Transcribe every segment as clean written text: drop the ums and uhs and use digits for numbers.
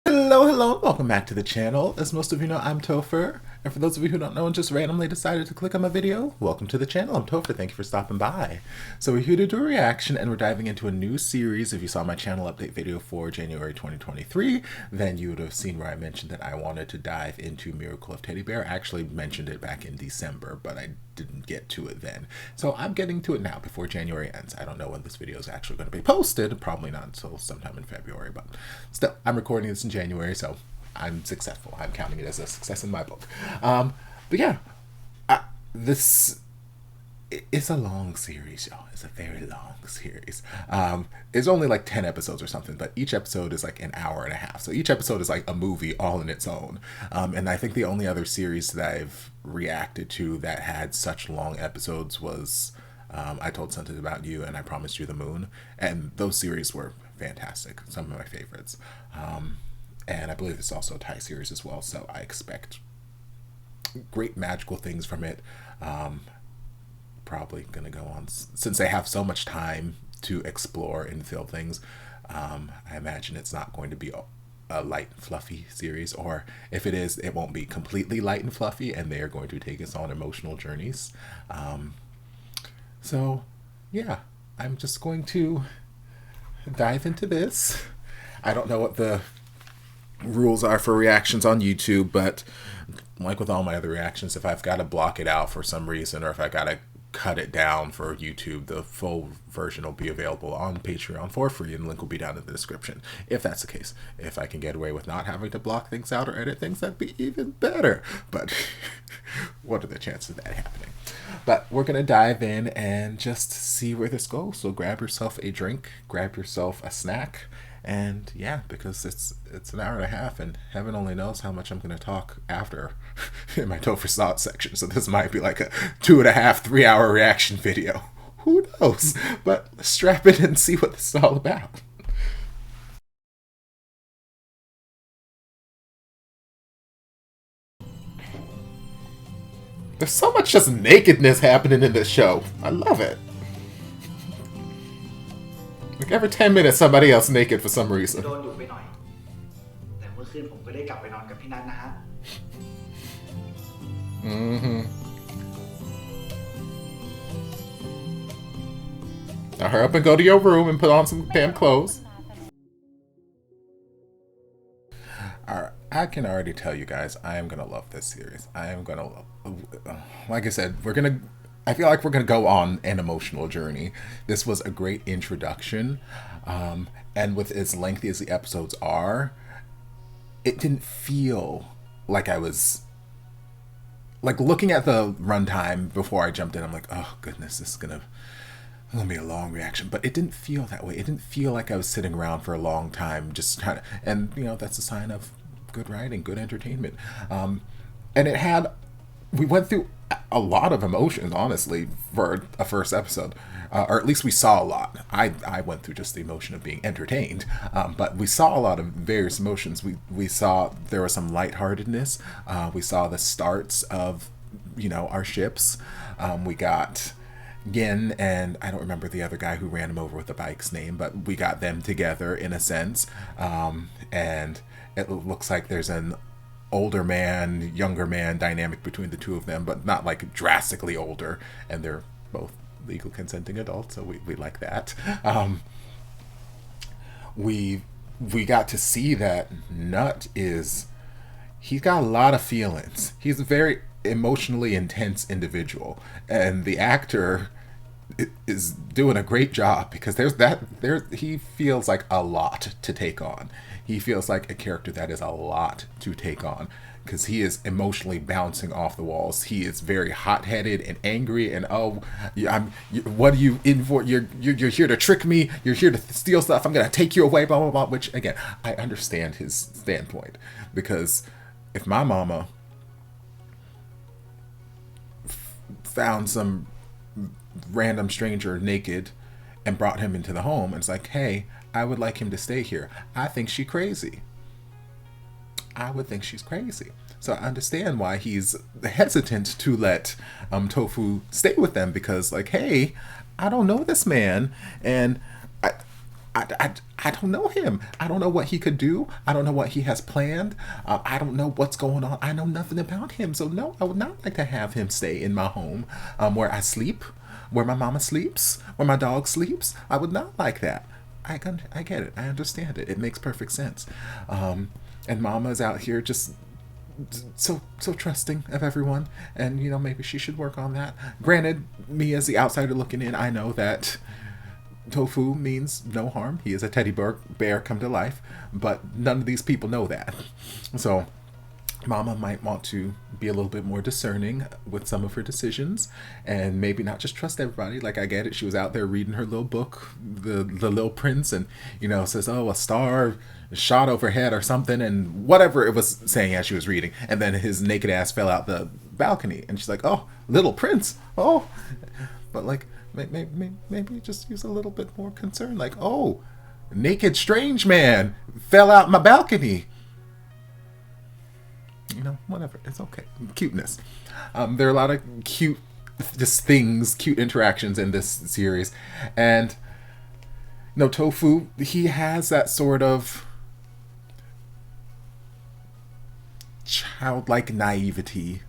Hello, and welcome back to the channel. As most of you know, I'm Topher, and for those of you who don't know and just randomly decided to click on my video, welcome to the channel. I'm Topher, thank you for stopping by. So we're here to do a reaction, and we're diving into a new series. If you saw my channel update video for January 2023, then you would have seen where I mentioned that I wanted to dive into Miracle of Teddy Bear. I actually mentioned it back in December, but I didn't get to it then. So I'm getting to it now before January ends. I don't know when this video is actually going to be posted, probably not until sometime in February, but still, I'm recording this in January, so I'm successful. I'm counting it as a success in my book. But yeah, this is a long series, y'all. It's a very long series. It's only like 10 episodes or something, but each episode is like an hour and a half. So each episode is like a movie all in its own. And I think the only other series that I've reacted to that had such long episodes was I Told Something About You and I Promised You the Moon. And those series were fantastic. Some of my favorites. And I believe it's also a Thai series as well, so I expect great magical things from it. Probably gonna go on, since they have so much time to explore and fill things. I imagine it's not going to be a light and fluffy series, or if it is, it won't be completely light and fluffy, and they are going to take us on emotional journeys. So yeah, I'm just going to dive into this. I don't know what the rules are for reactions on YouTube, but like with all my other reactions, if I've got to block it out for some reason, or if I got to cut it down for YouTube, the full version will be available on Patreon for free, and the link will be down in the description. If that's the case, if I can get away with not having to block things out or edit things, that'd be even better. But what are the chances of that happening? But we're gonna dive in and just see where this goes. So grab yourself a drink, grab yourself a snack, and yeah, because it's an hour and a half, and heaven only knows how much I'm going to talk after in my Topher Thoughts section. So this might be like a 2.5, 3-hour reaction video. Who knows? But strap in and see what this is all about. There's so much just nakedness happening in this show. I love it. Like every 10 minutes, somebody else naked for some reason. โดนดุไปหน่อยแต่เมื่อคืนผมก็ได้กลับไปนอนกับพี่นัทนะฮะ Now hurry up and go to your room and put on some damn clothes. Alright, I can already tell you guys, I am gonna love this series. I am gonna love, like I said, I feel like we're going to go on an emotional journey. This was a great introduction. And with as lengthy as the episodes are, it didn't feel like I was... Like, looking at the runtime before I jumped in, I'm like, oh, goodness, this is going to be a long reaction. But it didn't feel that way. It didn't feel like I was sitting around for a long time just trying to... And, you know, that's a sign of good writing, good entertainment. And it had... We went through a lot of emotions, honestly, for a first episode. Or at least we saw a lot. I went through just the emotion of being entertained. But we saw a lot of various emotions. We saw there was some lightheartedness. We saw the starts of, you know, our ships. We got Yin and I don't remember the other guy who ran him over with the bike's name, but we got them together in a sense. And it looks like there's an older man, younger man dynamic between the two of them, but not like drastically older, and they're both legal consenting adults, so we like that. We got to see that Nut he's got a lot of feelings. He's a very emotionally intense individual, and the actor is doing a great job, because he feels like a lot to take on. He feels like a character that is a lot to take on, because he is emotionally bouncing off the walls. He is very hot-headed and angry, and what are you in for? You're here to trick me. You're here to steal stuff. I'm gonna take you away. Blah blah blah. Which again, I understand his standpoint, because if my mama found some random stranger naked and brought him into the home, and it's like, hey, I would like him to stay here, I think she's crazy. I would think she's crazy. So I understand why he's hesitant to let Tofu stay with them, because like, hey, I don't know this man, and I don't know him. I don't know what he could do. I don't know what he has planned. I don't know what's going on. I know nothing about him. So no, I would not like to have him stay in my home, where I sleep, where my mama sleeps, where my dog sleeps. I would not like that. I get it. I understand it. It makes perfect sense. And mama's out here just so trusting of everyone, and maybe she should work on that. Granted, me as the outsider looking in, I know that tofu means no harm. He is a teddy bear come to life, but none of these people know that. So mama might want to be a little bit more discerning with some of her decisions, and maybe not just trust everybody. Like, I get it, she was out there reading her little book, the Little Prince, and says, oh, a star shot overhead or something, and whatever it was saying as she was reading, and then his naked ass fell out the balcony, and she's like, oh, Little Prince, oh. But like, maybe just use a little bit more concern, like, oh, naked strange man fell out my balcony. Whatever, it's okay. Cuteness. There are a lot of cute cute interactions in this series, and Tofu, he has that sort of childlike naivety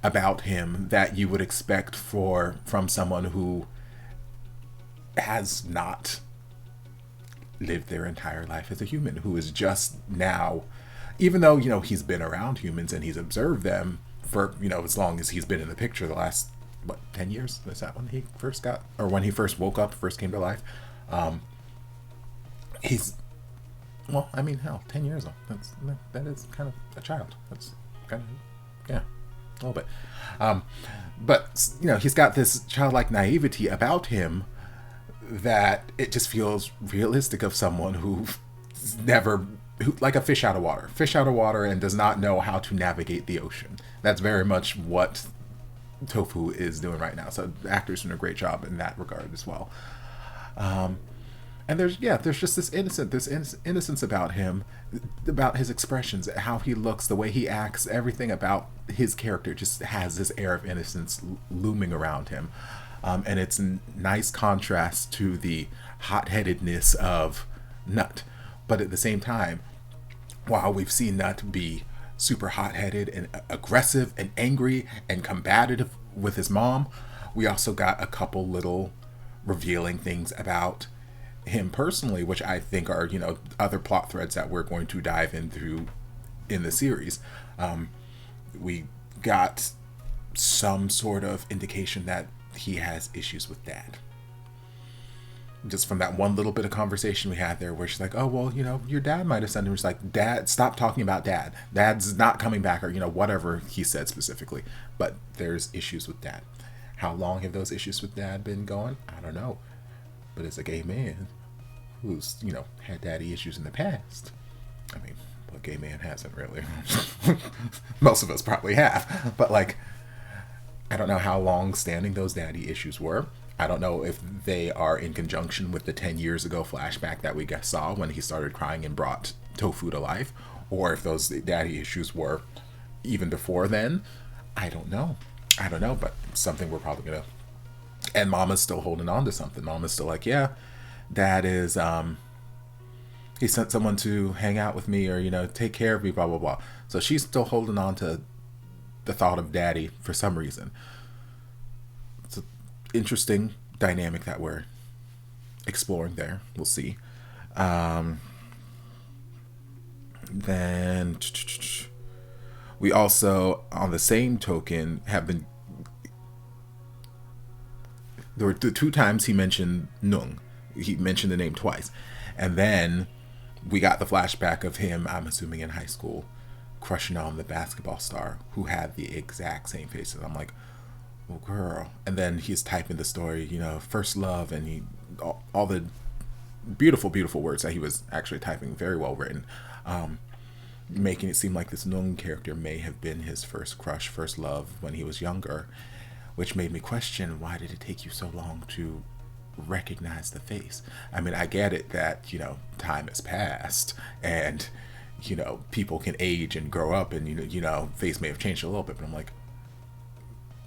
about him that you would expect from someone who has not lived their entire life as a human, who is just now, even though he's been around humans and he's observed them for as long as he's been in the picture, the last 10 years, is that when he first when he first woke up, first came to life. He's, well, I mean, hell, 10 years old, that is kind of a child. That's kind of, yeah, a little bit. But he's got this childlike naivety about him that it just feels realistic of someone who like a fish out of water and does not know how to navigate the ocean. That's very much what Tofu is doing right now. So the actor's doing a great job in that regard as well. And there's just this innocence about him, about his expressions, how he looks, the way he acts, everything about his character just has this air of innocence looming around him. And it's a nice contrast to the hot-headedness of Nut. But at the same time, while we've seen Nut be super hot-headed and aggressive and angry and combative with his mom, we also got a couple little revealing things about him personally, which I think are, other plot threads that we're going to dive into in the series. We got some sort of indication that he has issues with Dad. Just from that one little bit of conversation we had there where she's like, oh, well, your dad might have said, and she's like, Dad, stop talking about Dad. Dad's not coming back, or, whatever he said specifically. But there's issues with Dad. How long have those issues with Dad been going? I don't know. But as a gay man who's, had daddy issues in the past, I mean, what gay man hasn't really? Most of us probably have. But, like, I don't know how long standing those daddy issues were. I don't know if they are in conjunction with the 10 years ago flashback that we saw when he started crying and brought Tofu to life, or if those daddy issues were even before then. I don't know, but something we're probably gonna. And Mama's still holding on to something. Mama's still like, yeah, Dad is, he sent someone to hang out with me, or, take care of me, blah, blah, blah. So she's still holding on to the thought of Daddy for some reason. It's an interesting dynamic that we're exploring there. We'll see. Then we also, on the same token, have been. There were the 2 times he mentioned Nung. He mentioned the name twice. And then we got the flashback of him, I'm assuming in high school, crushing on the basketball star who had the exact same faces. I'm like, oh, girl. And then he's typing the story, first love, and all the beautiful, beautiful words that he was actually typing, very well written, making it seem like this Nung character may have been his first crush, first love when he was younger, which made me question, why did it take you so long to recognize the face? I mean, I get it that, time has passed and, people can age and grow up and, face may have changed a little bit, but I'm like,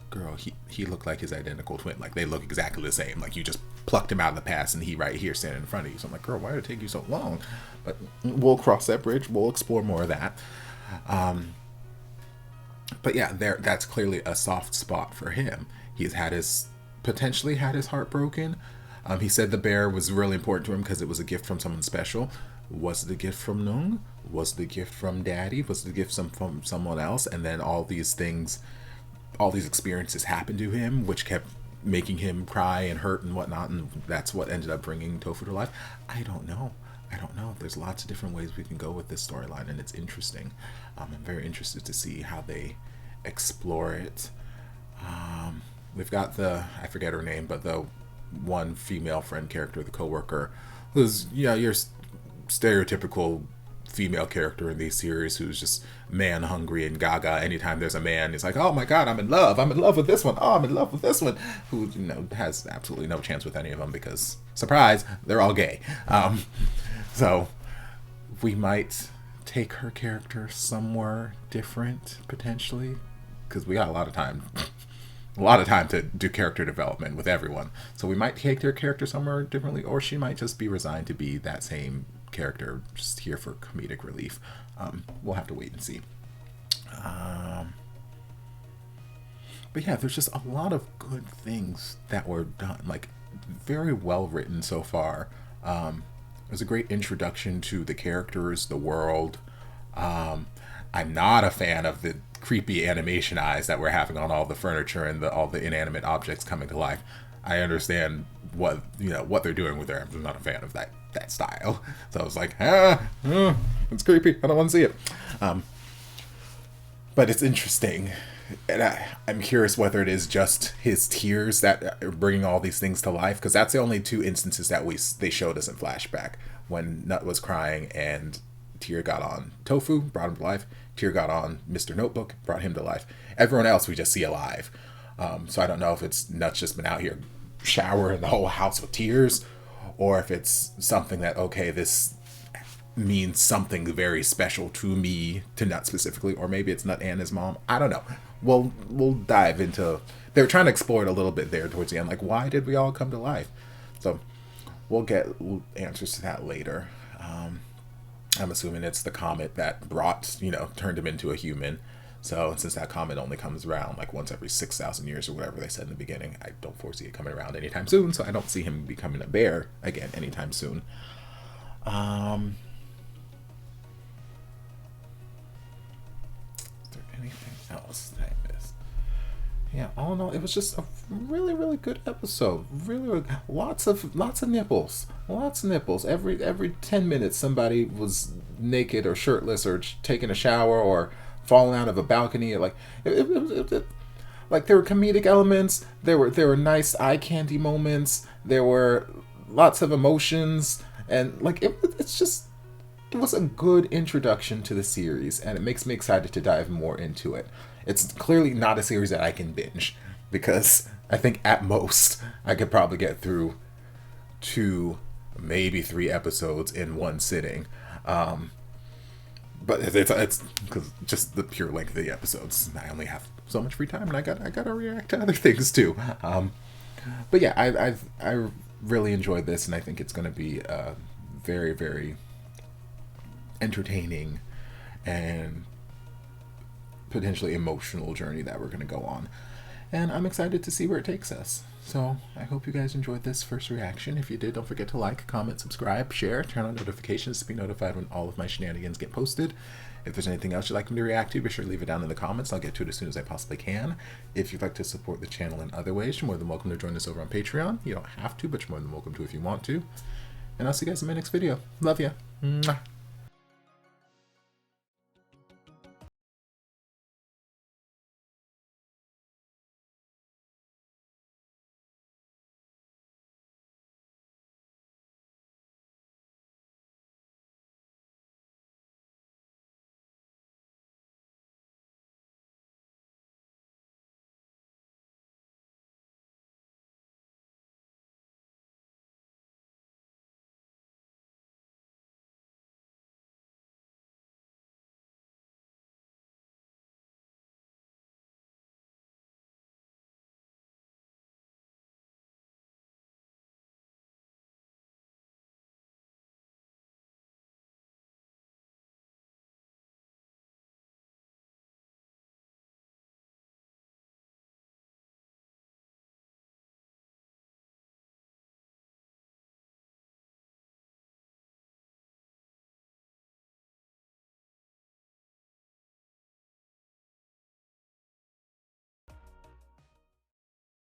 girl, he looked like his identical twin. Like, they look exactly the same. Like, you just plucked him out of the past and he right here standing in front of you. So I'm like, girl, why did it take you so long? But we'll cross that bridge. We'll explore more of that. But yeah, that's clearly a soft spot for him. He's potentially had his heart broken. He said the bear was really important to him because it was a gift from someone special. Was it a gift from Nung? Was it a gift from Daddy? Was it a gift from someone else? And then all these experiences happened to him, which kept making him cry and hurt and whatnot, and that's what ended up bringing Topher to life. I don't know. There's lots of different ways we can go with this storyline, and it's interesting. I'm very interested to see how they explore it. We've got I forget her name, but the one female friend character, the coworker, who's, your stereotypical female character in these series who's just man hungry and gaga. Anytime there's a man, it's like, oh my god, I'm in love with this one, oh, I'm in love with this one, who has absolutely no chance with any of them because, surprise, they're all gay. So we might take her character somewhere different potentially, because we got a lot of time to do character development with everyone. So we might take their character somewhere differently, or she might just be resigned to be that same character, just here for comedic relief. We'll have to wait and see. But yeah, there's just a lot of good things that were done, like very well written so far. It was a great introduction to the characters, the world. I'm not a fan of the creepy animation eyes that we're having on all the furniture and all the inanimate objects coming to life. I understand what they're doing with there. I'm not a fan of that style. So I was like, it's creepy. I don't want to see it. But it's interesting, and I'm curious whether it is just his tears that are bringing all these things to life, because that's the only two instances that they showed us in flashback, when Nut was crying and tear got on Tofu, brought him to life. Tear got on Mr. Notebook, brought him to life. Everyone else we just see alive. So I don't know if it's Nut's just been out here showering the whole house with tears, or if it's something that, okay, this means something very special to me, to Nut specifically, or maybe it's Nut and his mom. I don't know. We'll dive into. They were trying to explore it a little bit there towards the end, like, why did we all come to life? So we'll get answers to that later. I'm assuming it's the comet that turned him into a human. So since that comet only comes around like once every 6,000 years or whatever they said in the beginning, I don't foresee it coming around anytime soon. So I don't see him becoming a bear again anytime soon. Is there anything else that I missed? Yeah, all in all, it was just a really, really good episode. Really, really lots of nipples. Lots of nipples. Every 10 minutes, somebody was naked or shirtless or taking a shower or falling out of a balcony. Like like there were comedic elements. There were nice eye candy moments. There were lots of emotions, and like it was a good introduction to the series, and it makes me excited to dive more into it. It's clearly not a series that I can binge, because I think at most I could probably get through 2, maybe 3 episodes in one sitting. But it's because just the pure length of the episodes. I only have so much free time, and I gotta react to other things too. But yeah, I really enjoyed this, and I think it's going to be a very, very entertaining and potentially emotional journey that we're going to go on. And I'm excited to see where it takes us. So I hope you guys enjoyed this first reaction. If you did, don't forget to like, comment, subscribe, share, turn on notifications to be notified when all of my shenanigans get posted. If there's anything else you'd like me to react to, be sure to leave it down in the comments. I'll get to it as soon as I possibly can. If you'd like to support the channel in other ways, you're more than welcome to join us over on Patreon. You don't have to, but you're more than welcome to if you want to. And I'll see you guys in my next video. Love ya. Mwah.